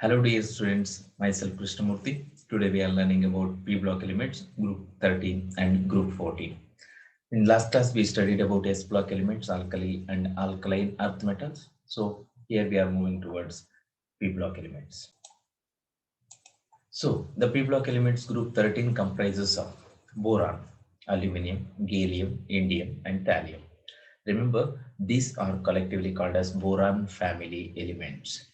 Hello dear students, myself Krishnamurthy. Today we are learning about P block elements, group 13 and group 14. In last class we studied about S block elements, alkali and alkaline earth metals. So here we are moving towards P block elements. So the P block elements group 13 comprises of boron, aluminum, gallium, indium and thallium. Remember, these are collectively called as boron family elements.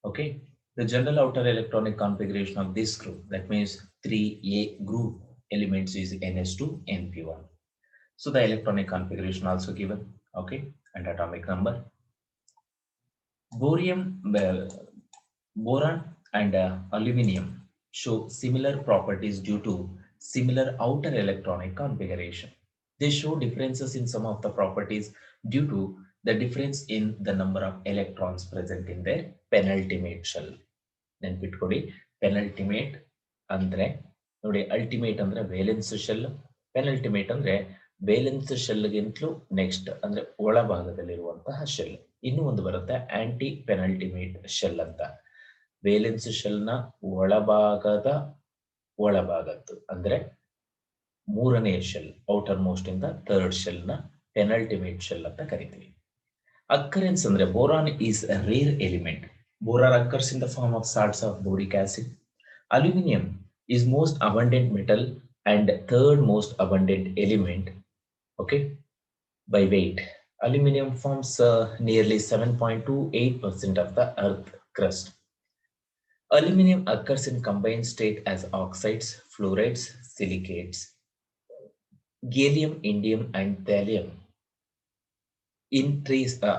Okay, the general outer electronic configuration of this group, that means 3A group elements, is NS2 NP1. So the electronic configuration also given. Okay, and atomic number. Borium, boron and aluminum show similar properties due to similar outer electronic configuration. They show differences in some of the properties due to the difference in the number of electrons present in their penultimate shell. ನೆನ್ಪಿಟ್ಕೊಡಿ, penultimate ಅಂದ್ರೆ ನೋಡಿ, ultimate ಅಂದ್ರೆ valence shell, penultimate ಅಂದ್ರೆ valence ಶೆಲ್ಗಿಂತಲೂ next ಅಂದ್ರೆ ಒಳಭಾಗದಲ್ಲಿರುವಂತಹ shell. ಇನ್ನು ಒಂದು ಬರುತ್ತೆ ಆಂಟಿ ಪೆನಲ್ಟಿಮೇಟ್ ಶೆಲ್ ಅಂತ. ವೇಲೆನ್ಸ್ ಶೆಲ್ನ ಒಳಭಾಗದ್ದು ಅಂದ್ರೆ ಮೂರನೇ ಶೆಲ್, ಔಟರ್ ಮೋಸ್ಟ್ ಇಂದ ಥರ್ಡ್ ಶೆಲ್ ನ ಪೆನಲ್ಟಿಮೇಟ್ ಶೆಲ್ ಅಂತ ಕರಿತೀವಿ. ಅಕ್ಕರೆನ್ಸ್ ಅಂದ್ರೆ boron is a rare element. Boron occurs in the form of salts of boric acid. Aluminium is most abundant metal and third most abundant element, okay, by weight. Aluminium forms nearly 7.28% of the earth crust. Aluminium occurs in combined state as oxides, fluorides, silicates. Gallium, indium and thallium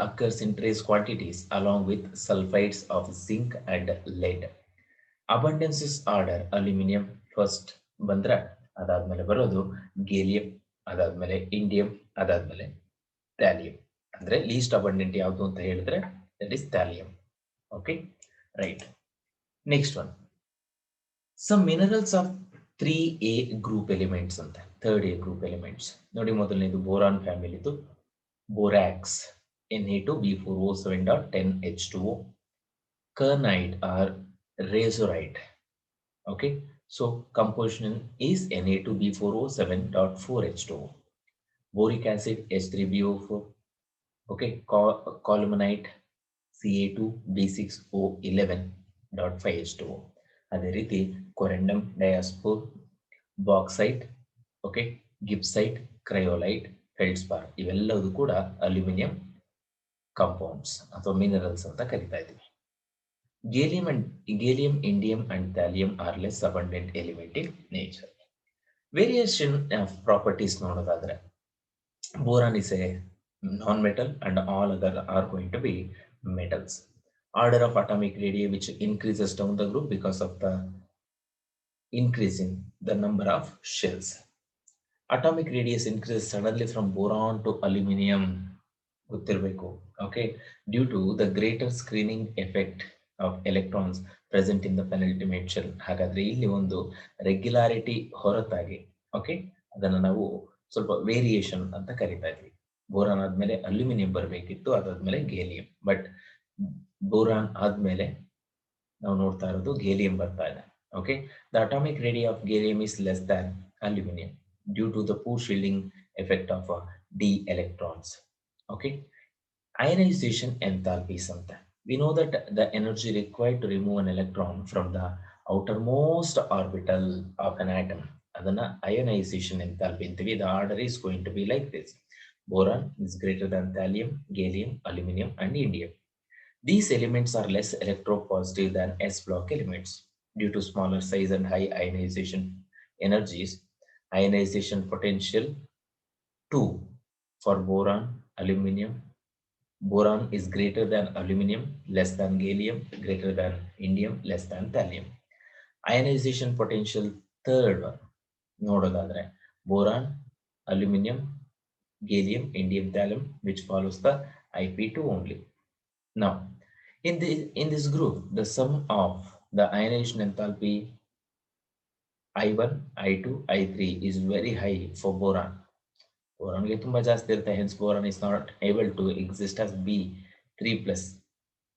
occurs in trace quantities along with sulfides of zinc and lead. Abundances order aluminium first ಬಂದ್ರೆ ಅದಾದ್ಮೇಲೆ ಬರೋದು ಗೇಲಿಯಂ, ಅದಾದ್ಮೇಲೆ indium, ಅದಾದ್ಮೇಲೆ ಥ್ಯಾಲಿಯಂ. ಅಂದ್ರೆ list abundant ಯಾವುದು ಅಂತ ಹೇಳಿದ್ರೆ that is thallium. Okay, right. Next one, some minerals of 3A group elements ಅಂತ. 3A ಗ್ರೂಪ್ ಎಲಿಮೆಂಟ್ಸ್ ನೋಡಿ, ಮೊದಲನೇದು ಬೋರಾನ್ ಫ್ಯಾಮಿಲಿದು borax Na2B4O7.10H2O, kernite or razorite. Okay, so composition is Na2B4O7.4H2O. Boric acid H3BO4. Okay, columnite Ca2B6O11.5H2O. ಅದೇ ರೀತಿ ಕೊರೆಂಡಮ್ ಡಯಾಸ್ಪೋರ್, bauxite, okay, ಗಿಬ್ಸೈಟ್, ಕ್ರಯೋಲೈಟ್, ಫೆಲ್ಡ್ಸ್ಪಾರ್, ಇವೆಲ್ಲವೂ ಕೂಡ aluminium compounds ಅಥವಾ minerals ಅಂತ ಕರಿತಾ ಇದ್ದೀವಿ. Gallium, indium and thallium are less abundant element in nature. Variation of properties ನೋಡೋದಾದ್ರೆ, boron is a non-metal and all other are going to be metals. Order of atomic radii which increases down the group because of the increase in the number of shells. Atomic radius increases suddenly from boron to aluminum, okay, due to the greater screening effect of electrons present in the penultimate shell. ಹಾಗಾದ್ರೆ ಇಲ್ಲಿ ಒಂದು regularity ಹೊರತಾಗಿ, okay, ಅದನ್ನ ನಾವು ಸ್ವಲ್ಪ variation ಅಂತ ಕರಿತಾ ಇದ್ವಿ. ಬೋರಾನ್ ಆದ್ಮೇಲೆ ಅಲ್ಯೂಮಿನಿಯಂ ಬರಬೇಕಿತ್ತು, ಅದಾದ್ಮೇಲೆ ಗೇಲಿಯಂ, ಬಟ್ ಬೋರಾನ್ ಆದ್ಮೇಲೆ ನಾವು ನೋಡ್ತಾ ಇರೋದು ಗೇಲಿಯಂ ಬರ್ತಾ ಇದೆ. Okay, the atomic radius of gallium is less than aluminium due to the poor shielding effect of d electrons. Okay, ionization enthalpies anta. We know that the energy required to remove an electron from the outermost orbital of an atom, adana ionization enthalpy antivi. The order is going to be like this: boron is greater than thallium, gallium, aluminum and indium. These elements are less electropositive than s block elements due to smaller size and high ionization energies. Ionization potential 2 for boron, aluminum. Boron is greater than aluminum, less than gallium, greater than indium, less than thallium. Ionization potential third one ನೋಡೋದಾದ್ರೆ boron, aluminum, gallium, indium, thallium, which follows the IP2 only. Now, in this group, the sum of the ionization enthalpy I1, I2, I3 is very high for boron. Boron ಗೆ ತುಂಬಾ ಜಾಸ್ತಿ ಇರುತ್ತೆ, hence boron is not able to exist as B3+.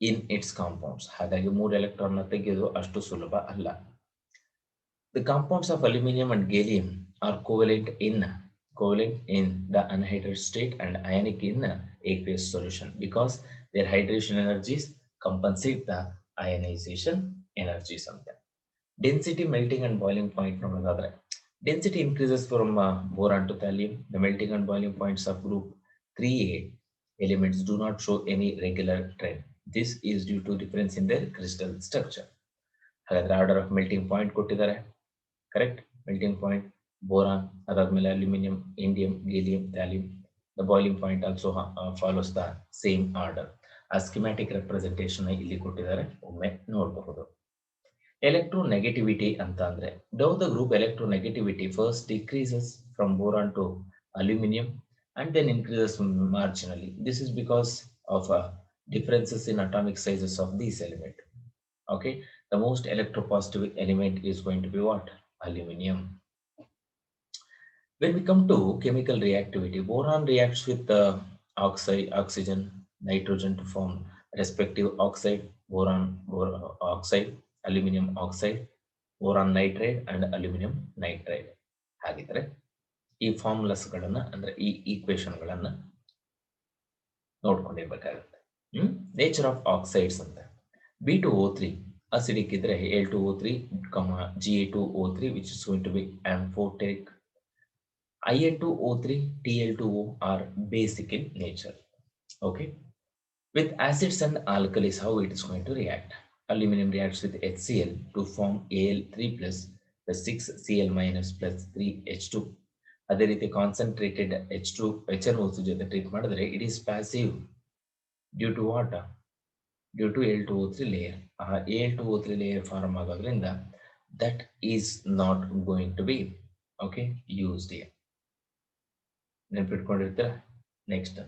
in its compounds. ಹಾಗಾಗಿ 3 electron ತೆಗೆಯೋದು ಅಷ್ಟು ಸುಲಭ ಅಲ್ಲ. The compounds of aluminum and gallium are covalent in the anhydrous state and ionic in aqueous solution because their hydration energies compensate the ionization energies ಅಂತ. Density, melting and boiling point ನೋಡೋದಾದ್ರೆ density increases from boron to thallium. The melting and boiling points of group 3A elements do not show any regular trend. This is due to difference in their crystal structure. ಹಾಗಾದ್ರೆ order of melting point ಕೊಟ್ಟಿದ್ದಾರೆ. Correct. Melting point boron, ಅದಾದ್ಮೇಲೆ aluminium, indium, gallium, thallium. The boiling point also follows the same order. ಆ schematic representation ಇಲ್ಲಿ ಕೊಟ್ಟಿದ್ದಾರೆ, ಒಮ್ಮೆ ನೋಡಬಹುದು. Electronegativity ಅಂತ ಅಂದ್ರೆ though the group electronegativity first decreases from boron to aluminum and then increases marginally. This is because of differences in atomic sizes of these element. Okay, the most electropositive element is going to be what? Aluminum. When we come to chemical reactivity, boron reacts with oxygen, nitrogen to form respective oxide, boron oxide, aluminum oxide, boron nitride and aluminum nitride. ಹಾಗಿದ್ರೆ ಈ formulas ಗಳನ್ನ ಅಂದ್ರೆ ಈ equation ಗಳನ್ನ ನೋಡ್ಕೊಂಡಿರ್ಬೇಕಾಗುತ್ತೆ. Nature of oxides ಅಂತ B2O3 acidic idre Al2O3, Ga2O3 which is going to be amphoteric. In2O3, Tl2O are basic in nature. Okay. With acids and alkalis, how it is going to react? Aluminum reacts with HCl to form Al3 plus 6Cl minus plus 3H2. ಅದೇ ರೀತಿ concentrated HNO2 ಜೊತೆ treat ಮಾಡಿದ್ರೆ it is passive due to what? Due to Al2O3 layer. Al2O3 layer form ಆಗೋದ್ರಿಂದ that is not going to be used here. ನೆನಪಿಟ್ಕೊಂಡಿರ್ತೀರ. Next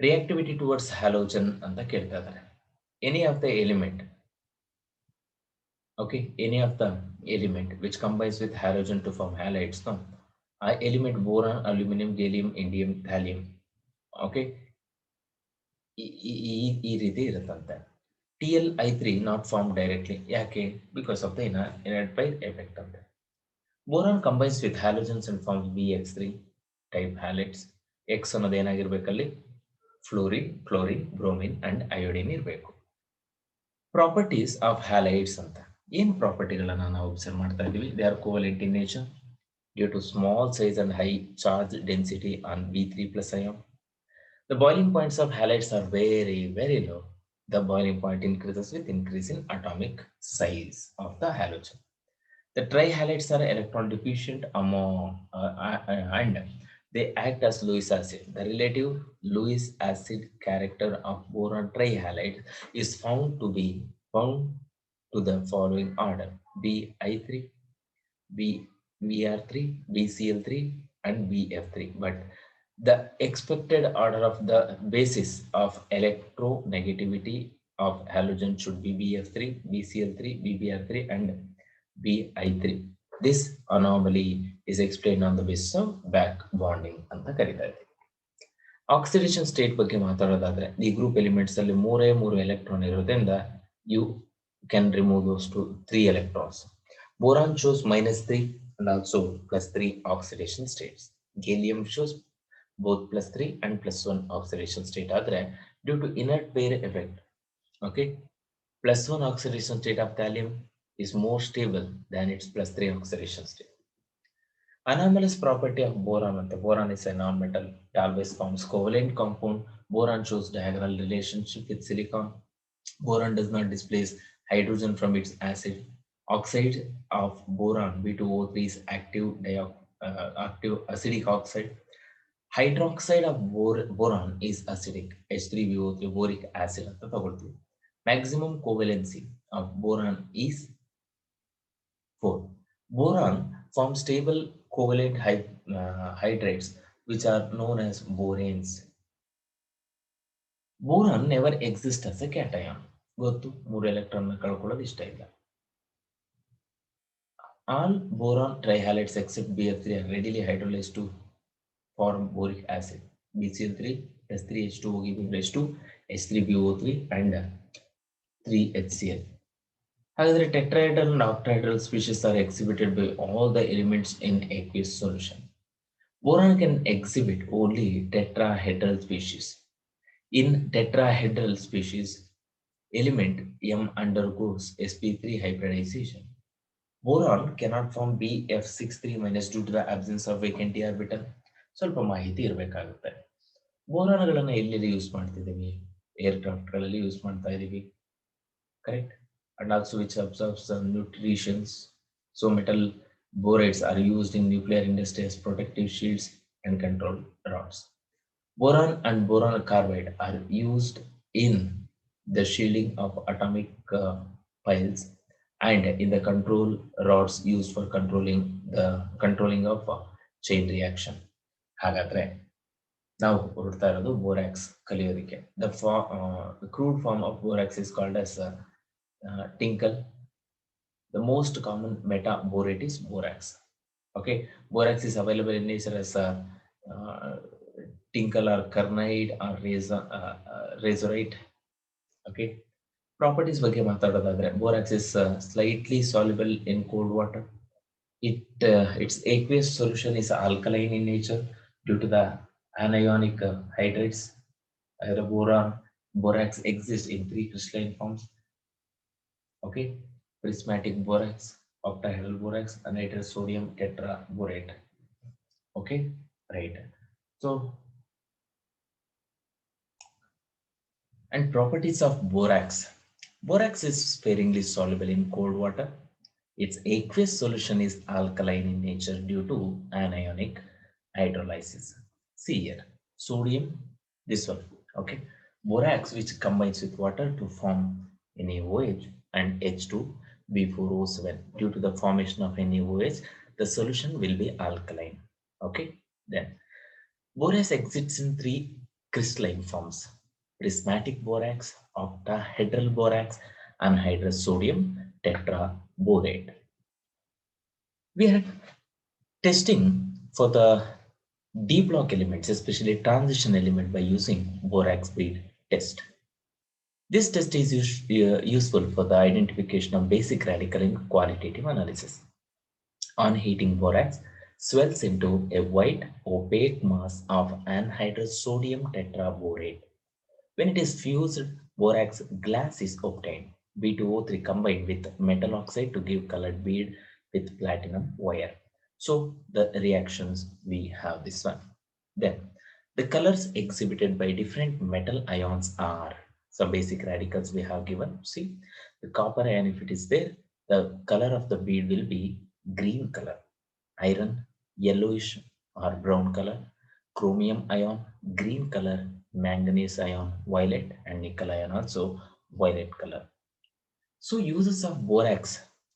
reactivity towards halogen ಅಂತ ಕೇಳ್ತಾ ಇದ್ದಾರೆ. Any of the element which combines with halogen to form halides, no? Element boron, aluminum, gallium, indium, thallium. Okay. ಈ ರೀತಿ ಇರುತ್ತಂತೆ. TlI3 not formed directly. ಯಾಕೆ? Because of the inert by effect ಅಂತೆ. Boron combines with halogens and forms BX3 type halides. X ಅನ್ನೋದು ಏನಾಗಿರ್ಬೇಕಲ್ಲಿ? Fluorine, chlorine, bromine and iodine ಇರಬೇಕು. Properties of halides ಅಂತ ಏನು ಪ್ರಾಪರ್ಟಿಗಳನ್ನ ನಾವು ಅಬ್ಸರ್ವ್ ಮಾಡ್ತಾ ಇದೀವಿ? They are covalent in nature due to small size and high charge density on B3+ ion. The boiling points of halides are very, very low. The boiling point increases with increase in atomic size of the halogen. The trihalides are electron deficient and they act as Lewis acid. The relative Lewis acid character of boron trihalide is found to the following order: Bi3, Br3, Bcl3 and Bf3. But the expected order of the basis of electronegativity of halogen should be Bf3, Bcl3, Bbr3 and Bi3. This anomaly is explained on the basis of back bonding ಅಂತ ಕರೀತಾ ಇದ್ದೀವಿ. Oxidation state ಬಗ್ಗೆ ಮಾತಾಡೋದಾದ್ರೆ ಈ group elements ಅಲ್ಲಿ 3 electron ಇರೋದ್ರಿಂದ you can remove those 3 electrons. Boron shows -3 and also +3 oxidation states. Gallium shows both +3 and +1 oxidation state ಆದರೆ due to inert pair effect, +1 oxidation state of thallium is more stable than its +3 oxidation state. Anomalous property of boron. Boron is a non-metal. It always forms covalent compound. Boron shows diagonal relationship with silicon. Boron does not displace hydrogen from its acid. Oxide of boron B2O3 is active acidic oxide. Hydroxide of boron is acidic H3BO3 boric acid ಅಂತ ತಗೊಳ್ತೀವಿ. Maximum covalency of boron is 4. Boron forms stable covalent hydrates which are known as boranes. Boron never exists as a cation. ಗೊತ್ತು, 3 electron ಕಳ್ಕೊಳ್ಳೋದು ಇಷ್ಟ ಇಲ್ಲ. All boron trihalides except Bf3 are readily hydrolyzed to form boric acid. BCl3 plus 3H2O giving rise to H3BO3 and 3HCl. ಹಾಗಾದ್ರೆ tetrahedral and octahedral species are exhibited by all the elements in aqueous solution. Boron can exhibit only tetrahedral species. In tetrahedral species, element M undergoes sp3 hybridization. Boron cannot form Bf63 minus due to the absence of vacant d orbital. ಸ್ವಲ್ಪ ಮಾಹಿತಿ ಇರಬೇಕಾಗುತ್ತೆ. ಬೋರಾನ್ಗಳನ್ನು ಎಲ್ಲೆಲ್ಲಿ use ಮಾಡ್ತಿದ್ದೀವಿ? ಏರ್ಕ್ರಾಫ್ಟ್ಗಳಲ್ಲಿ use ಮಾಡ್ತಾ ಇದ್ದೀವಿ, correct? And also which absorbs the nutrients. So metal borates are used in nuclear industry as protective shields and control rods. Boron and boron carbide are used in the shielding of atomic piles and in the control rods used for controlling of chain reaction. ಹಾಗಾದ್ರೆ ನಾವು ಹೊರಡ್ತಾ ಇರೋದು borax ಕಲಿಯೋದಕ್ಕೆ. The crude form of borax is called as tinkle. The most common metaborate is borax. Okay, borax is available in nature as a tinkle or kernite or razorite. Okay, properties ಬಗ್ಗೆ ಮಾತಾಡೋದಾದ್ರೆ borax is slightly soluble in cold water. Its aqueous solution is alkaline in nature due to the anionic hydrates. Borax exists in 3 crystalline forms. Okay, prismatic borax, octahedral borax, anhydrous sodium tetraborate. Okay, right. So, and properties of borax. Borax is sparingly soluble in cold water. Its aqueous solution is alkaline in nature due to anionic hydrolysis. See here, sodium, this one. Okay, borax which combines with water to form NaOH and H2B4O7. Due to the formation of NaOH, the solution will be alkaline. Okay, then borax exists in 3 crystalline forms: prismatic borax, octahedral borax, anhydrous sodium tetraborate. We are testing for the D block elements, especially transition element, by using borax bead test. This test is useful for the identification of basic radical in qualitative analysis. On heating, borax swells into a white opaque mass of anhydrous sodium tetraborate. When it is fused, borax glass is obtained. B2O3 combined with metal oxide to give colored bead with platinum wire. So the reactions, we have this one. Then the colors exhibited by different metal ions are some basic radicals we have given. See, the copper ion, if it is there, the color of the bead will be green color. Iron, yellowish or brown color. Chromium ion, green color. Manganese ion, violet, and nickel ion also violet color. So uses of borax.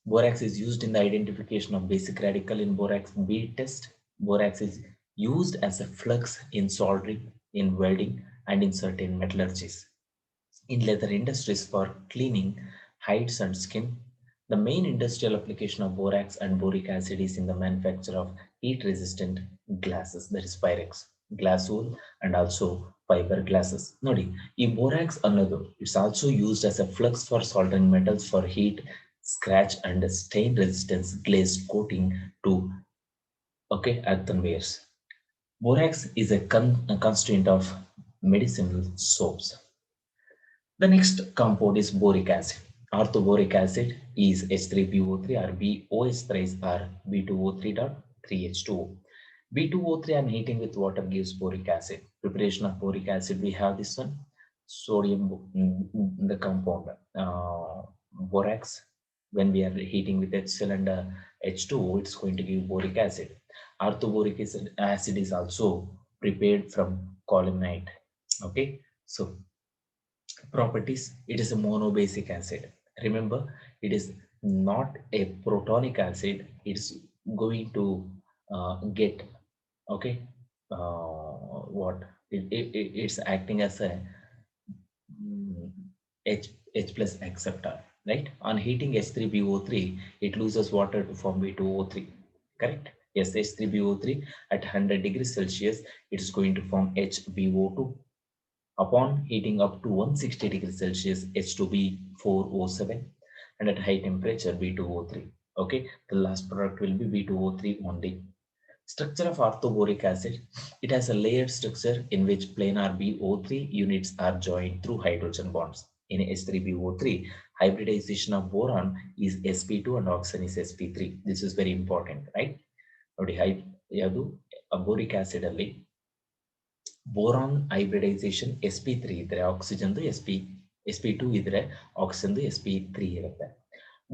Borax is used in the identification of basic radical in borax bead test. Borax is used as a flux in soldering, in welding, and in certain metallurgies. In leather industries for cleaning hides and skin. The main industrial application of borax and boric acid is in the manufacture of heat-resistant glasses, that is Pyrex, glass wool, and also fiber glasses. Nodi, ಈ borax ಅನ್ನೋದು, it's also used as a flux for soldering metals for heat, scratch, and stain resistance glazed coating to earthenwares. Borax is a constituent of medicinal soaps. The next compound is boric acid. Orthoboric acid is H3PO3 or BOH thrice or B2O3.3H2O. B2O3 on heating with water gives boric acid. Preparation of boric acid, we have this one, sodium, the compound borax. When we are heating with HCl and H2O, it's going to give boric acid. Orthoboric acid is also prepared from columnite. Okay, so properties, it is a monobasic acid. Remember, it is not a protonic acid. It's going to get what it's acting as a H plus acceptor, right? On heating H3BO3, it loses water to form B2O3, correct? Yes, H3BO3 at 100 degrees Celsius, it is going to form HBO2. Upon heating up to 160 degrees Celsius, H2B4O7, and at high temperature B2O3. Okay, the last product will be B2O3 only. Structure of orthoboric acid. It has a layered structure in which planar BO3 units are joined through hydrogen bonds. In H3BO3, hybridization of boron is sp2 and oxygen is sp3. This is very important, right? ನೋಡಿ ಯಾವುದು boric acid ಅಲ್ಲಿ boron hybridisation sp3 ಇದ್ರೆ oxygen sp2 ಇದ್ರೆ oxygen sp3 ಇರುತ್ತೆ.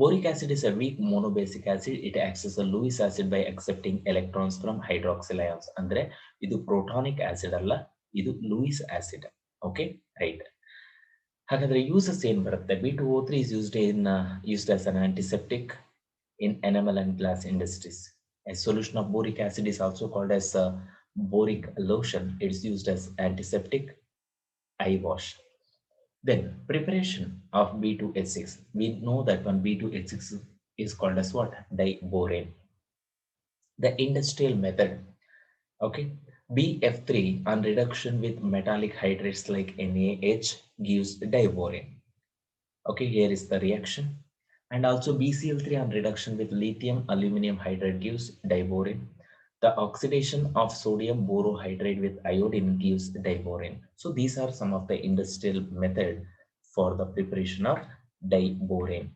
Boric acid is a weak monobasic acid. It acts as a Lewis acid by accepting electrons from hydroxyl ions. Andre idu protonic acid alla, idu Lewis acid. Okay, right. Hagadre uses ಏನು ಬರುತ್ತೆ? B2O3 is used as an antiseptic in enamel and glass industries. A solution of boric acid is also called as boric lotion. It is used as antiseptic, eye wash. Then preparation of B2H6. We know that one B2H6 is called as what? Diborane. The industrial method. Okay. BF3 on reduction with metallic hydrates like NaH gives diborane. Okay, here is the reaction. And also BCl3 on reduction with lithium aluminum hydride gives diborane. The oxidation of sodium borohydride with iodine gives diborane. So these are some of the industrial method for the preparation of diborane.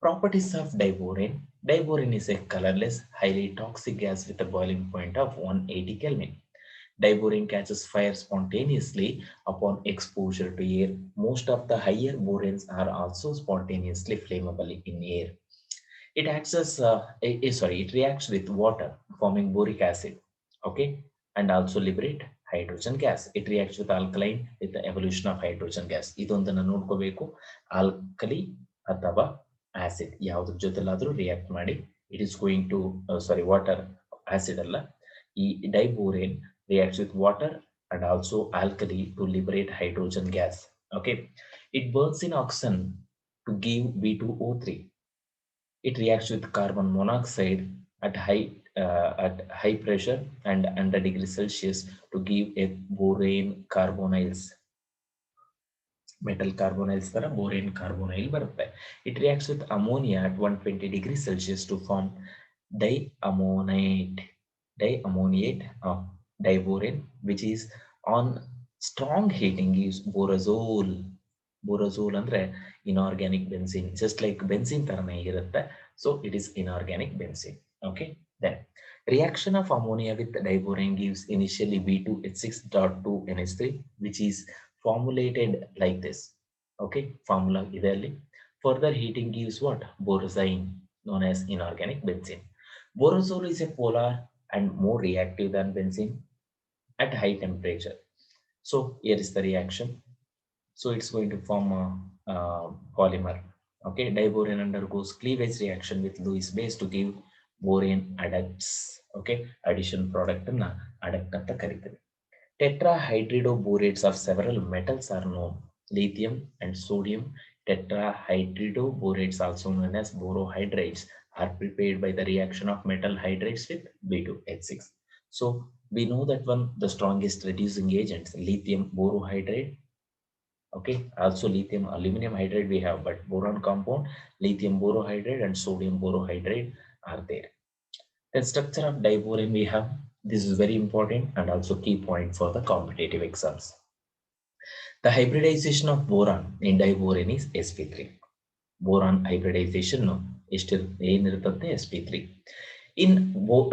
Properties of diborane. Diborane is a colorless, highly toxic gas with a boiling point of 180 Kelvin. Diborane catches fire spontaneously upon exposure to air. Most of the higher boranes are also spontaneously flammable in air. It acts as it reacts with water forming boric acid, okay, and also liberate hydrogen gas. It reacts with alkaline with the evolution of hydrogen gas. ಇದೊಂದನ್ನು ನೋಡ್ಕೋಬೇಕು. Alkali ಅಥವಾ acid ಯಾವುದ್ರ ಜೊತೆಲಾದರೂ react ಮಾಡಿ it is going to water acid ಅಲ್ಲ, ಈ diborane reacts with water and also alkali to liberate hydrogen gas. Okay, it burns in oxygen to give B2O3. It reacts with carbon monoxide at high pressure and 100 degrees Celsius to give a borane carbonyls. Metal carbonyls ತರ borane carbonyl ಬರುತ್ತೆ. It reacts with ammonia at 120 degrees Celsius to form diammoniate of diborane, which is on strong heating gives borazole. Borazole ಅಂದ್ರೆ inorganic benzene, just like benzene ತರನೇ ಇರುತ್ತೆ. So it is inorganic benzene. Okay, then reaction of ammonia with diborane gives initially B2H6.2 NH3, which is formulated like this. Okay, formula ಇದರಲ್ಲಿ. Further heating gives what? Borazine, known as inorganic benzene. Borazole is a polar and more reactive than benzene at high temperature. So here is the reaction. So it's going to form a polymer. Okay, diborane undergoes cleavage reaction with Lewis base to give borane adducts. Okay, addition product na adduct anta karitare. Tetrahydridoborates of several metals are known. Lithium and sodium tetrahydridoborates, also known as borohydrides, are prepared by the reaction of metal hydrates with B2H6. So we know that one the strongest reducing agents, lithium borohydride. Okay, also lithium aluminum hydride we have, but boron compound, lithium borohydride and sodium borohydride are there. The structure of diborane we have, this is very important and also key point for the competitive exams. The hybridization of boron in diborane is sp3. Boron hybridization ಏನಿರುತ್ತದೆ sp3. In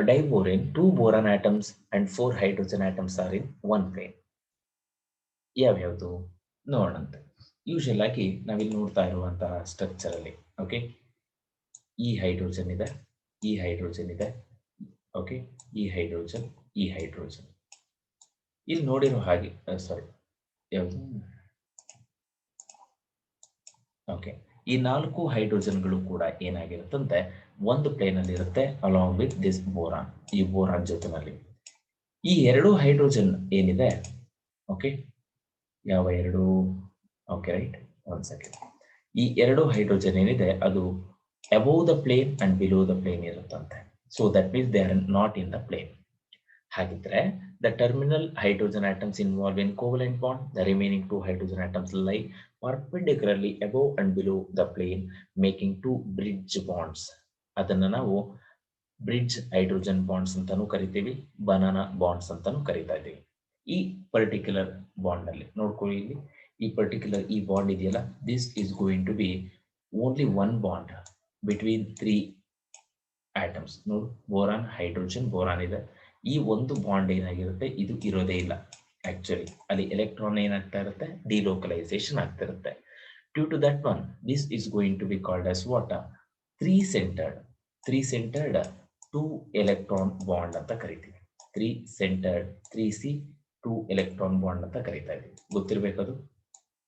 diborane, 2 boron atoms and 4 hydrogen atoms are in one plane. ಯಾವ್ಯಾವುದು ನೋಡೋಣ. Usual ಆಗಿ ನಾವಿಲ್ಲಿ ನೋಡ್ತಾ ಇರುವಂತಹ structure ಅಲ್ಲಿ, okay, ಈ hydrogen ಇದೆ, ಈ ಹೈಡ್ರೋಜನ್ ಇದೆ, ಓಕೆ, ಈ ಹೈಡ್ರೋಜನ್, ಈ ಹೈಡ್ರೋಜನ್. ಇಲ್ಲಿ ನೋಡಿರೋ ಹಾಗೆ ಯಾವುದು, ಓಕೆ, ಈ 4 ಹೈಡ್ರೋಜನ್ಗಳು ಕೂಡ ಏನಾಗಿರುತ್ತಂತೆ ಒಂದು ಪ್ಲೇನ್ ಅಲ್ಲಿ ಇರುತ್ತೆ ಅಲಾಂಗ್ ವಿತ್ ದಿಸ್ ಬೋರಾನ್. ಈ ಬೋರಾನ್ ಜೊತೆನಲ್ಲಿ ಈ 2 ಹೈಡ್ರೋಜನ್ ಏನಿದೆ, ಓಕೆ, ಯಾವ 2, ಓಕೆ, ರೈಟ್, 1 ಸೆಕೆಂಡ್. ಈ 2 ಹೈಡ್ರೋಜನ್ ಏನಿದೆ ಅದು above the plane and below the plane ಇರುತ್ತಂತೆ. So that means they are not in the plane. ಹಾಗಿದ್ರೆ The terminal hydrogen atoms involved in covalent bond. The remaining two hydrogen atoms lie perpendicularly above and below the plane, making two bridge bonds. ಅದನ್ನ ನಾವು bridge hydrogen bonds ಅಂತಾನೂ ಕರಿತೀವಿ, banana bonds ಅಂತಾನೂ ಕರಿತಾ ಇದ್ದೀವಿ. ಈ particular bond ಅಲ್ಲಿ ನೋಡ್ಕೊಳ್ಳಿ, ಇಲ್ಲಿ ಈ ಪರ್ಟಿಕ್ಯುಲರ್ ಈ ಬಾಂಡ್ ಇದೆಯಲ್ಲ, this is going to be only one bond between three atoms. ನೋಡು, ಬೋರಾನ್ ಹೈಡ್ರೋಜನ್ ಬೋರಾನ್ ಇದೆ. ಈ ಒಂದು ಬಾಂಡ್ ಏನಾಗಿರುತ್ತೆ, ಇದು ಇರೋದೇ ಇಲ್ಲ. ಆಕ್ಚುಲಿ ಅಲ್ಲಿ ಎಲೆಕ್ಟ್ರಾನ್ ಏನಾಗ್ತಾ ಇರುತ್ತೆ, ಡಿಲೋಕಲೈಸೇಷನ್ ಆಗ್ತಾ ಇರುತ್ತೆ. Due to that one, this is going to be called as what, three centred two electron bond ಅಂತ ಕರಿತೀವಿ. Three centred 3C 2 electron bond ಅಂತ ಕರಿತಾ ಇದ್ದೀವಿ. ಗೊತ್ತಿರಬೇಕದು,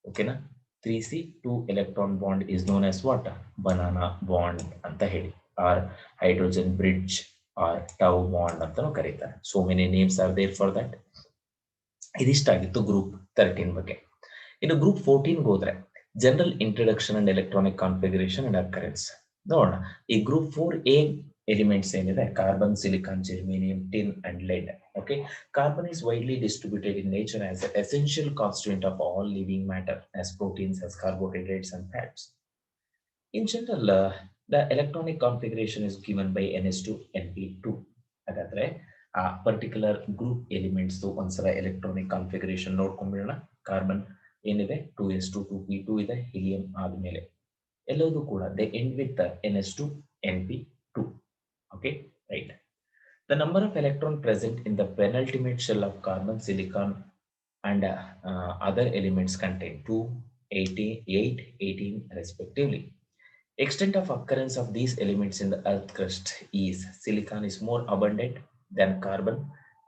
ಓಕೆನಾ? 3C 2 electron bond is known as what, banana bond ಅಂತ ಹೇಳಿ, or hydrogen bridge or tau bond ಅಂತಾನು ಕರೀತಾರೆ. So many names are there for that. ಇದಿಷ್ಟಾಗಿತ್ತು ಗ್ರೂಪ್ 13 ಬಗ್ಗೆ. ಇನ್ನು ಗ್ರೂಪ್ 14 ಹೋದ್ರೆ general introduction and electronic configuration and occurrence ನೋಡೋಣ. ಈ ಗ್ರೂಪ್ 4A ಎಲಿಮೆಂಟ್ಸ್ ಏನಿದೆ, carbon, silicon, germanium, tin and lead. Okay, carbon is widely distributed in nature as an essential constituent of all living matter, as proteins, as carbohydrates and fats. In general, the electronic configuration is given by NS2 Np2. ಹಾಗಾದ್ರೆ ಆ particular group elements ಒಂದ್ಸಲ electronic configuration ನೋಡ್ಕೊಂಡ್ಬಿಡೋಣ. Carbon ಏನಿದೆ 2s2 2p2 ಇದೆ, helium ಆದ್ಮೇಲೆ ಎಲ್ಲವೂ ಕೂಡ they end with NS2 Np2. okay, right. The number of electron present in the penultimate shell of carbon, silicon and other elements contain 2, 8, 18 respectively. Extent of occurrence of these elements in the earth crust is: silicon is more abundant than carbon,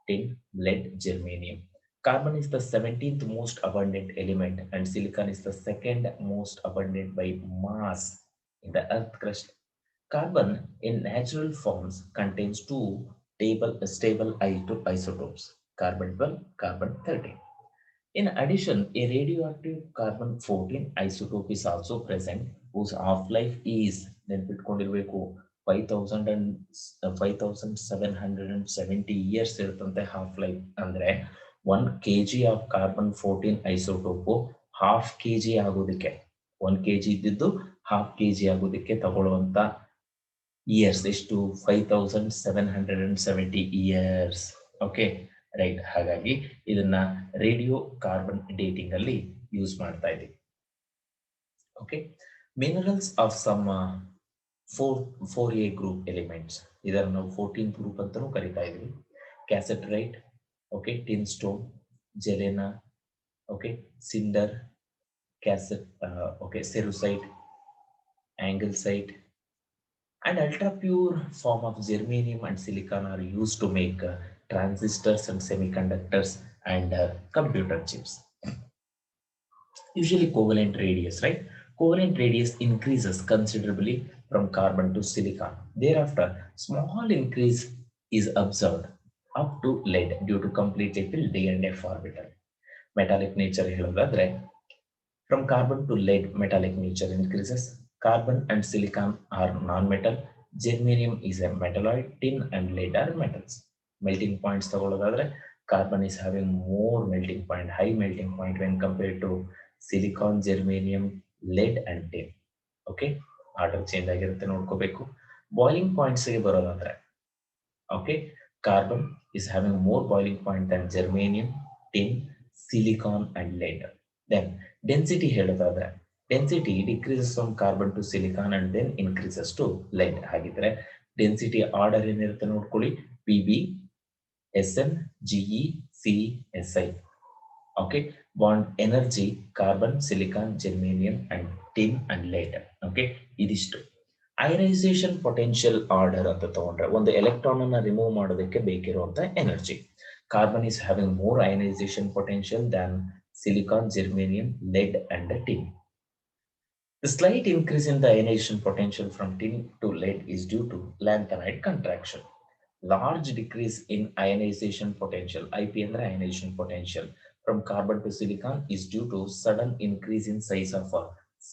tin, lead, germanium. Carbon is the 17th most abundant element and silicon is the second most abundant by mass in the earth crust. Carbon in natural forms contains two stable isotopes, carbon 12, carbon 13. In addition, a radioactive carbon 14 isotope is also present, whose half-life is 5770 years ಇರುತ್ತಂತೆ half-life. ಅಂದ್ರೆ 1 kg of carbon 14 isotope half kg ಆಗೋದಕ್ಕೆ, 1 kg ಇದ್ದಿದ್ದು half kg ಆಗೋದಕ್ಕೆ ತಗೊಳ್ಳುವಂತ years ಎಷ್ಟು? 5770 years. Okay, right. ಹಾಗಾಗಿ ಇದನ್ನ radio carbon dating ಅಲ್ಲಿ use ಮಾಡ್ತಾ ಇದ್ದೀವಿ. Okay, minerals of some 4A group elements, ಇದನ್ನು ನಾವು 14 ಗ್ರೂಪ್ ಅಂತಾನೂ ಕರಿತಾ ಇದೀವಿ. Cassiterite, okay, tin stone, galena, okay, cinder, cassette, okay, cerussite, anglesite and ultra pure form of germanium and silicon are used to make transistors and semiconductors and computer chips. Usually covalent radius, right? Covalent radius increases considerably from carbon to silicon. Thereafter, small increase is observed up to lead due to completely filled d and f orbital. Metallic nature ಹೇಳೋದಾದ್ರೆ, from carbon to lead metallic nature increases. Carbon and silicon are non-metal. Germanium is a metalloid. Tin and lead are metals. Melting points ತಗೊಳ್ಳೋದಾದ್ರೆ, carbon is having more melting point, high melting point when compared to silicon, germanium, lead and tin. Okay, order change ಆಗಿರುತ್ತೆ, ನೋಡ್ಕೋಬೇಕು. Boiling points ಗೆ ಬರೋದಾದ್ರೆ, okay, carbon is having more boiling point than germanium, tin, silicon and lead. Then density ಹೇಳೋದಾದ್ರೆ, density decreases from carbon to silicon and then increases to lead. ಹಾಗಿದ್ರೆ density order ಏನಿರುತ್ತೆ ನೋಡ್ಕೊಳ್ಳಿ, Pb, Sn, Ge, Ce, Si. Okay, bond energy carbon, silicon, germanium and tin and lead. Okay, ಇದಿಷ್ಟು. Ionisation potential order ಅಂತ ತಗೊಂಡ್ರೆ, ಒಂದು electron ಅನ್ನ remove ಮಾಡೋದಕ್ಕೆ ಬೇಕಿರುವಂತ energy. Carbon is having more ionization potential than silicon, germanium, lead and tin. The slight increase in the ionization potential from tin to lead is due to lanthanide contraction. Large decrease in ionization potential, IP ಅಂದ್ರೆ ionization potential, from carbon to silicon is due to sudden increase in size of a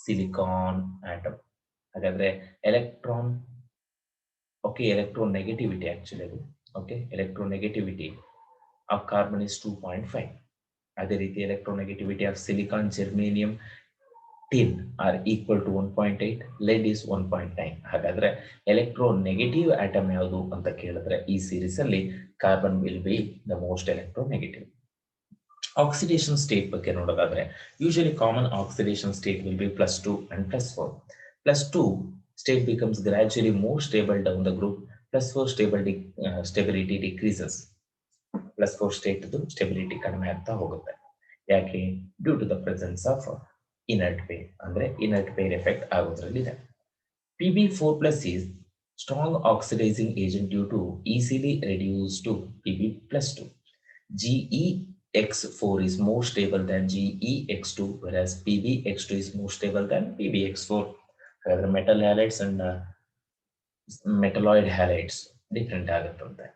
silicon atom. ಹಾಗಾದ್ರೆ electron, okay, electronegativity actually ಅದು, okay, electronegativity of carbon is 2.5. ಅದೇ ರೀತಿ electronegativity of silicon, germanium, tin are equal to 1.8, lead is 1.9. ಹಾಗಾದ್ರೆ electronegative atom ಯಾವುದು ಅಂತ ಕೇಳಿದ್ರೆ ಈ series ಅಲ್ಲಿ carbon will be the most electronegative. Oxidation state ಬಗ್ಗೆ ನೋಡೋದಾದ್ರೆ usually common oxidation state will be +2 and +4. +2 state becomes gradually more stable down the group. +4 stability decreases. +4 state stability ಕಡಿಮೆ ಆಗ್ತಾ ಹೋಗುತ್ತೆ. ಯಾಕೆ? Due to the presence of inert pair ಅಂದ್ರೆ inert pair effect ಆಗೋದ್ರಲ್ಲಿದೆ. Pb4+ is strong oxidizing agent due to easily reduced to Pb+2. GeX4 is more stable than GeX2, whereas PbX2 is more stable than PbX4. However, metal halides and metalloid halides different ಆಗುತ್ತಂತೆ.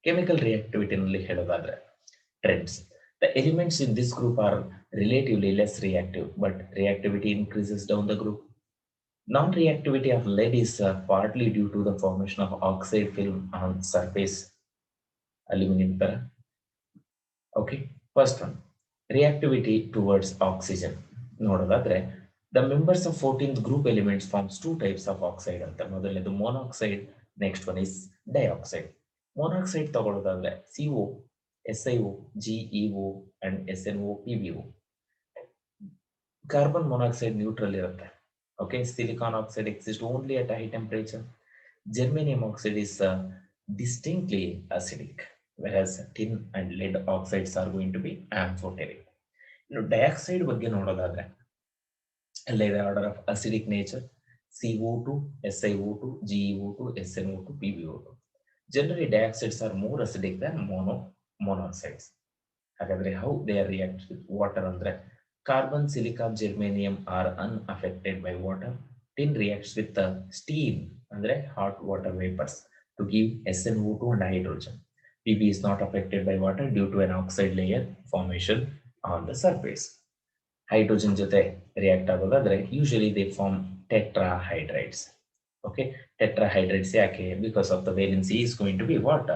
Chemical reactivity ನಲ್ಲಿ ಹೇಳೋದಾದ್ರೆ trends. The elements in this group are relatively less reactive, but reactivity increases down the group. Non-reactivity of lead is partly due to the formation of oxide film on surface aluminum para. Okay, first one, reactivity towards oxygen. ನೋಡೋದಾದ್ರೆ the members of 14th group elements forms two types of oxide ಅಂತ. ಮೊದಲನೇದು monoxide, next one is dioxide. Monoxide ತಗೊಳ್ಳೋದಾದ್ರೆ CO, SiO, GeO and SnO, PbO. Carbon monoxide neutral ಇರುತ್ತೆ. Okay, silicon oxide exists only at high temperature. Germanium oxide is distinctly acidic, whereas tin and lead oxides are going to be amphoteric. Dioxide ಬಗ್ಗೆ ನೋಡೋದಾದ್ರೆ ಅಲ್ಲಿ order of acidic nature, CO2, SiO2, GeO2, SnO2, PbO2. Generally, dioxides are more acidic than monoxides. ಹಾಗಾದ್ರೆ how they react with water ಅಂದ್ರೆ carbon, silicon, germanium are unaffected by water. Tin reacts with the steam ಅಂದ್ರೆ hot water vapors to give SnO2 and hydrogen. Pb is not affected by water due to an oxide layer formation on the surface. Hydrogen ಜೊತೆ react ಆಗೋದಾದ್ರೆ usually they form tetrahydrides. Okay, tetrahydrides ಯಾಕೆ? Because of the valency is going to be what?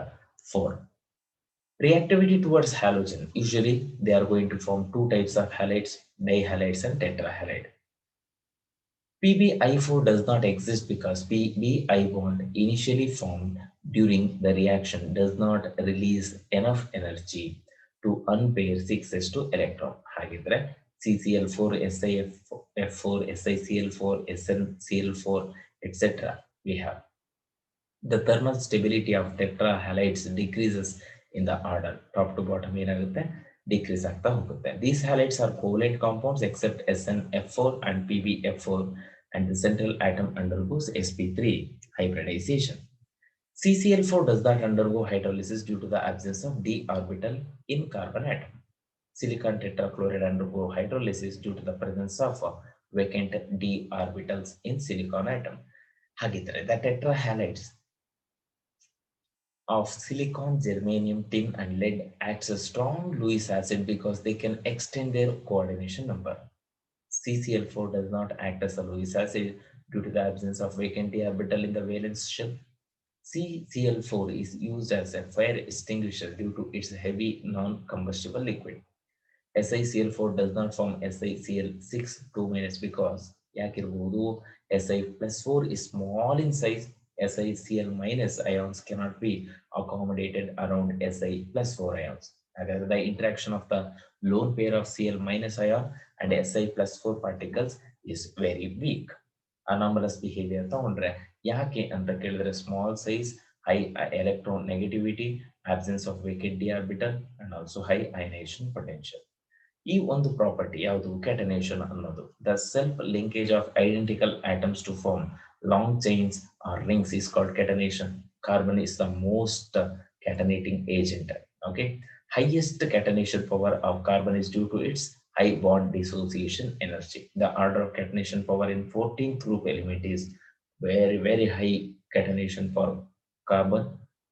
4. Reactivity towards halogen. Usually they are going to form two types of halides, dihalides and tetrahalide. PbI4 does not exist because PbI bond initially formed during the reaction does not release enough energy to unpair 6s2 electron. ಹಾಗಿದ್ರೆ CCl4, SiF4, SiCl4, SnCl4, etc. we have. The thermal stability of tetrahalides decreases in the order. Top to bottom ಏನಾಗುತ್ತೆ? Decrease ಆಗ್ತಾ ಹೋಗುತ್ತೆ. These halides are covalent compounds except SnF4 and PbF4, and the central atom undergoes sp3 hybridization. CCl4 does not undergo hydrolysis due to the absence of d orbital in carbon atom. Silicon tetrachloride undergo hydrolysis due to the presence of vacant d orbitals in silicon atom. ಹಾಗಿದ್ರೆ the tetrahalides of silicon, germanium, tin and lead acts as strong Lewis acid because they can extend their coordination number. CCl4 does not act as a Lewis acid due to the absence of vacant d orbital in the valence shell. CCl4 is used as a fire extinguisher due to its heavy non-combustible liquid. SiCl4 does not form SiCl6 2- because ಯಾಕಿರಬಹುದು Si+4 is small in size. SiCl- ions cannot be accommodated around Si+4 ions. However, the interaction of the lone pair of Cl- ion and Si+4 particles is very weak. Anomalous behavior ತಗೊಂಡ್ರೆ ಯಾಕೆ ಅಂತ ಕೇಳಿದ್ರೆ small size, high electronegativity, absence of vacant d orbital and also high ionization potential. ಈ ಒಂದು property ಯಾವುದು? catenation ಅನ್ನೋದು. The self linkage of identical atoms to form long chains or rings is called catenation. Carbon is the most catenating agent. Okay, highest catenation power of carbon is due to its high bond dissociation energy. The order of catenation power in 14th group element is very high catenation for carbon,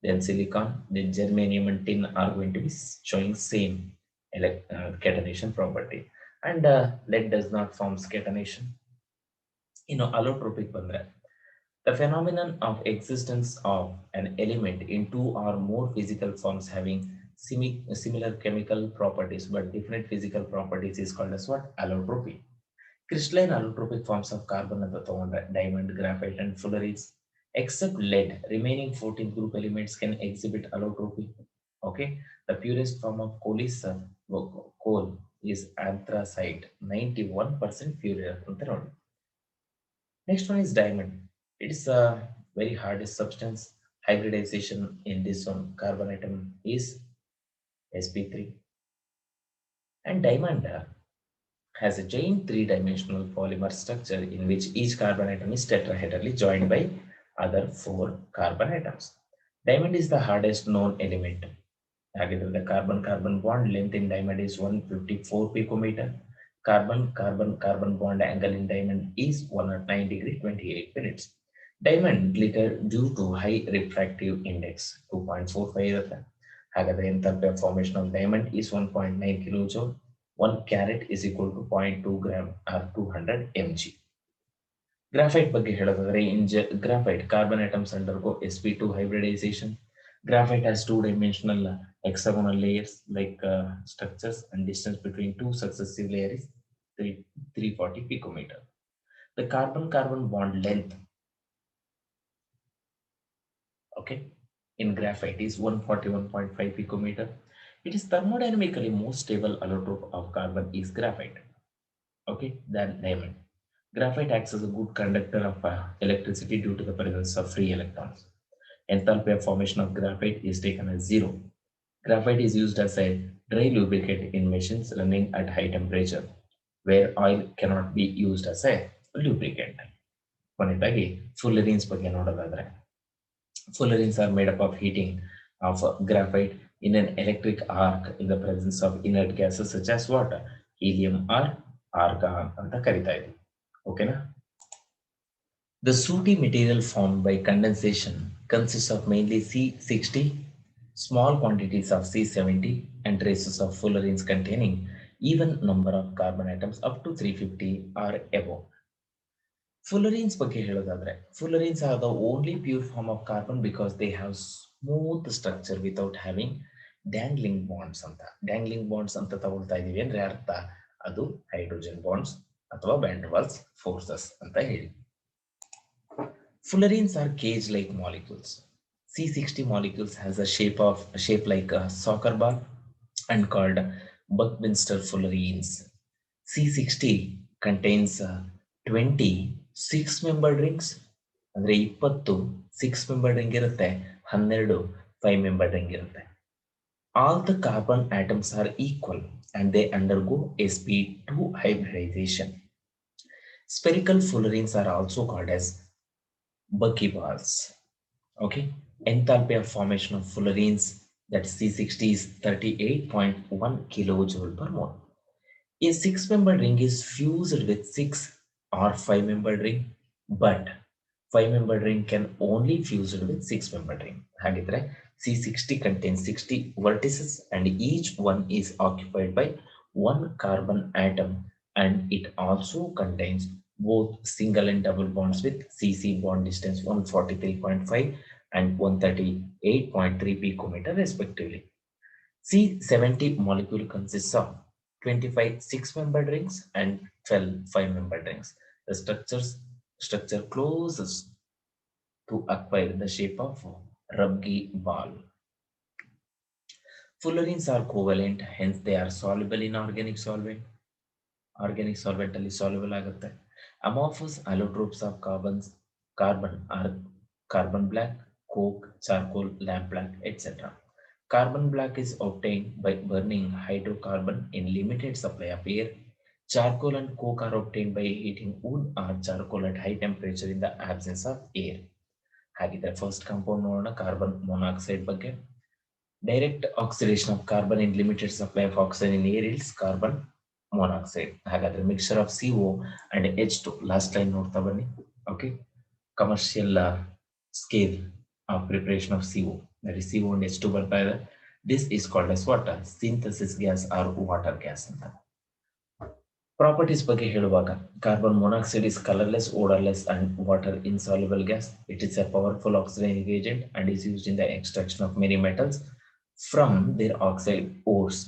then silicon, then germanium and tin are going to be showing same catenation property, and lead does not form catenation. Allotropic ಬಂದ್ರೆ the phenomenon of existence of an element in two or more physical forms having similar chemical properties but different physical properties is called as what? Allotropy. Crystalline allotropic forms of carbon ಅಂತ ತಗೊಂಡ್ರೆ diamond, graphite and fullerenes. Except lead, remaining 14 group elements can exhibit allotropy. Okay, the purest form of coal is coal is anthracite, 91% pure ಅಂತ ನೋಡಿ. Next one is diamond. It is a very hardest substance. Hybridization in this one carbon atom is sp3, and diamond has a giant three-dimensional polymer structure in which each carbon atom is tetrahedrally joined by other 4 carbon atoms. Diamond is the hardest known element. The carbon-carbon bond length in diamond is 154 picometer. Carbon-carbon bond angle in diamond is 109 degree 28 minutes. Diamond glitter due to high refractive index 2.45 ಇರುತ್ತೆ. ಹಾಗಾದ್ರೆ enthalpy of formation of diamond is 1.9 kilojoule. 1 carat is equal to 0.2 gram or 200 mg. Graphite ಬಗ್ಗೆ ಹೇಳೋದಾದ್ರೆ in graphite carbon atoms undergo sp2 hybridization. Graphite has two-dimensional hexagonal layers like structures, and distance between two successive layers is 340 picometer. The carbon-carbon bond length, okay, in graphite is 141.5 picometer. It is thermodynamically most stable allotrope of carbon is graphite, okay, than diamond. Graphite acts as a good conductor of electricity due to the presence of free electrons. Enthalpy of formation of graphite is taken as 0. Graphite is used as a dry lubricant in machines running at high temperature, where oil cannot be used as a lubricant. ಕೊನೆಯದಾಗಿ fullerenes ಬಗ್ಗೆ ನೋಡೋದಾದ್ರೆ, fullerenes are made up of heating of graphite in an electric arc in the presence of inert gases such as water, helium or argon ಅಂತ ಕರಿತಾ ಇದ್ದೀವಿ. ಓಕೆನಾ? The sooty material formed by condensation consists of mainly C60, small quantities of C70, and traces of fullerenes containing even number of carbon atoms up to 350 or above. Fullerenes ಬಗ್ಗೆ ಹೇಳೋದಾದ್ರೆ, fullerenes are the only pure form of carbon because they have smooth structure without having dangling bonds ಅಂತ. Dangling bonds ಅಂತ ತಗೊಳ್ತಾ ಇದೀವಿ ಅಂದ್ರೆ ಅರ್ಥ ಅದು hydrogen bonds ಅಥವಾ van der Waals forces ಅಂತ ಹೇಳಿ. Fullerenes are cage-like molecules. C60 molecules has a shape like a soccer ball and called Buckminster fullerenes. C60 contains 20 6-membered rings. ಅಂದ್ರೆ 20 6-membered ring ಇರುತ್ತೆ, 12 5-membered ring ಇರುತ್ತೆ. All the carbon atoms are equal and they undergo sp2 hybridization. Spherical fullerenes are also called as buckyballs. Okay, enthalpy of formation of fullerenes, that C60 is 38.1 kilojoule per mole. A 6-membered ring is fused with 6 or 5-membered ring, but 5-membered ring can only fuse with 6-membered ring. ಹಾಗಿದ್ರೆ C60 contains 60 vertices and each one is occupied by one carbon atom, and it also contains both single and double bonds with CC bond distance 143.5 and 138.3 picometer respectively. C70 molecule consists of 25 6-membered rings and 12 5-membered rings. The structure closes to acquire the shape of rugby ball. Fullerenes are covalent, hence they are soluble in organic solvent. Organic solvent ಅಲ್ಲಿ soluble ಆಗುತ್ತೆ. Amorphous allotropes of carbon are carbon black, coke, charcoal, lamp black, etc. Carbon black is obtained by burning hydrocarbon in limited supply of air. Charcoal and coke are obtained by heating wood or charcoal at high temperature in the absence of air. ಹಾಗಿದ್ರೆ first compound ನೋಡೋಣ, carbon monoxide ಬಗ್ಗೆ. Direct oxidation of carbon in limited supply of oxygen in air is carbon monoxide. ಹಾಗಾದ್ರೆ mixture of CO and H2, last line ನೋಡ್ತಾ ಬನ್ನಿ. Okay, commercial scale of preparation of CO, that is CO and H2 ಬರ್ತಾ ಇದೆ. This is called as water synthesis gas or water gas ಅಂತ. Properties ಬಗ್ಗೆ ಹೇಳುವಾಗ, carbon monoxide is colorless, odorless and water insoluble gas. It is a powerful oxidizing agent and is used in the extraction of many metals. from their oxide ores.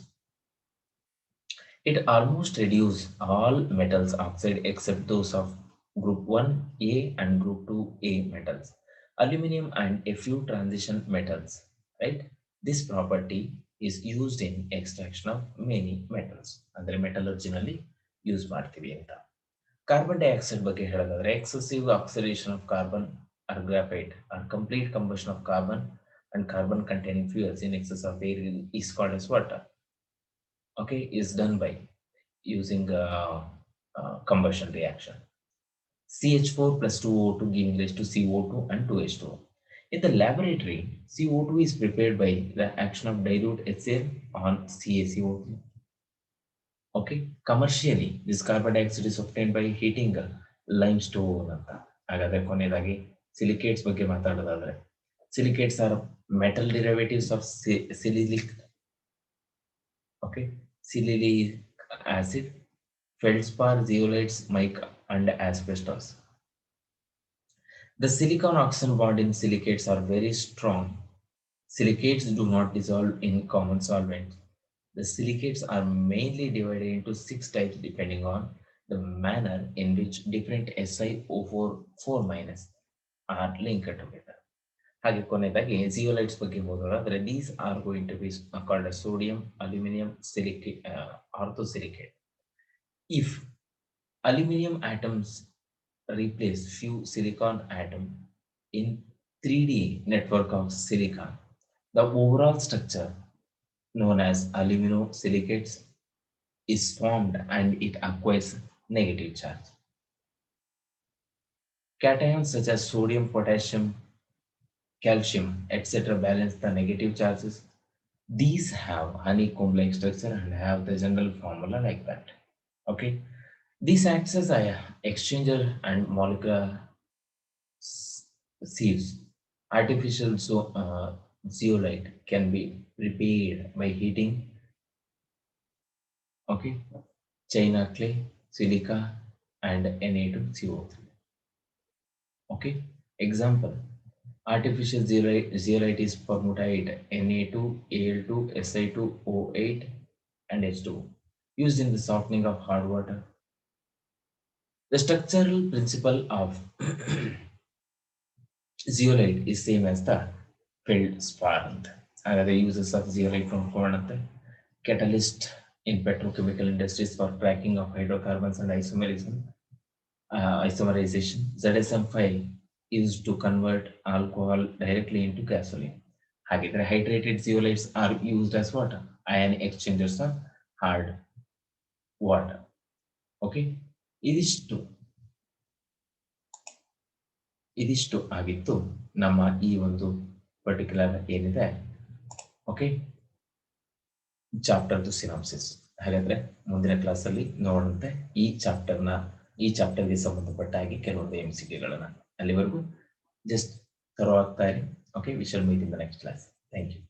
It almost reduces all metals oxide except those of group 1A and group 2A metals, aluminum and a few transition metals, right? This property is used in extraction of many metals. ಅಂದರೆ ಮೆಟಲರ್ಜಿನಲ್ಲಿ use ಮಾಡ್ತೀವಿ ಅಂತ. Carbon dioxide ಬಗ್ಗೆ ಹೇಳೋದಾದ್ರೆ excessive oxidation of carbon or graphite or complete combustion of carbon and carbon containing fuels in excess of air is called as what? Okay, is done by using combustion reaction. CH4 plus 2O2 giving rise to CO2 and 2H2O. In the laboratory, CO2 is prepared by the action of dilute HCl on CaCO2. Okay, commercially, this carbon dioxide is obtained by heating limestone ಅಂತ. ಹಾಗಾದ್ರೆ ಕೊನೆಯದಾಗಿ silicates ಬಗ್ಗೆ ಮಾತಾಡೋದಾದ್ರೆ silicates are metal derivatives of silicic, okay, silicic acid, feldspar, zeolites, mica, and asbestos. The silicon-oxygen bond in silicates are very strong. Silicates do not dissolve in common solvents. The silicates are mainly divided into 6 types depending on the manner in which different SiO4 minus are linked together. ಹಾಗೆ ಕೊನೆಯದಾಗಿ zeolites ಬಗ್ಗೆ ಹೋಗೋದಾದ್ರೆ these are going to be called as sodium, aluminum, silicate, orthosilicate. If aluminum atoms replace few silicon atom in 3D network of silicon, the overall structure known as aluminosilicates is formed and it acquires negative charge. Cations such as sodium, potassium, calcium, etc. balance the negative charges. These have honeycomb-like structure and have the general formula like that. Okay, this acts as an exchanger and molecular sieves. Artificial zeolite can be prepared by heating, okay, China clay, silica, and Na2CO3. Okay, example: artificial zeolite is permutate Na2, Al2, Si2, O8, and H2 used in the softening of hard water. The structural principle of zeolite is same as the feldspar. The uses of zeolite from catalyst in petrochemical industries for cracking of hydrocarbons and isomerization. ZSM5 used to convert alcohol directly into gasoline. Hydrated zeolites are used as water, ion exchangers of hard water. Okay, ಇದಿಷ್ಟು ಆಗಿತ್ತು ನಮ್ಮ ಈ ಒಂದು particular ಏನಿದೆ, okay, ಚಾಪ್ಟರ್ದು synopsis. ಹಾಗಾದ್ರೆ ಮುಂದಿನ ಕ್ಲಾಸಲ್ಲಿ ನೋಡಂತೆ ಈ ಚಾಪ್ಟರ್ಗೆ ಸಂಬಂಧಪಟ್ಟ ಹಾಗೆ ಕೆಲವೊಂದು MCQಗಳನ್ನ. ಅಲ್ಲಿವರೆಗೂ ಜಸ್ಟ್ ಥರೋ ಆಗ್ತಾ ಇರಿ. Okay, we shall meet in the next class. Thank you.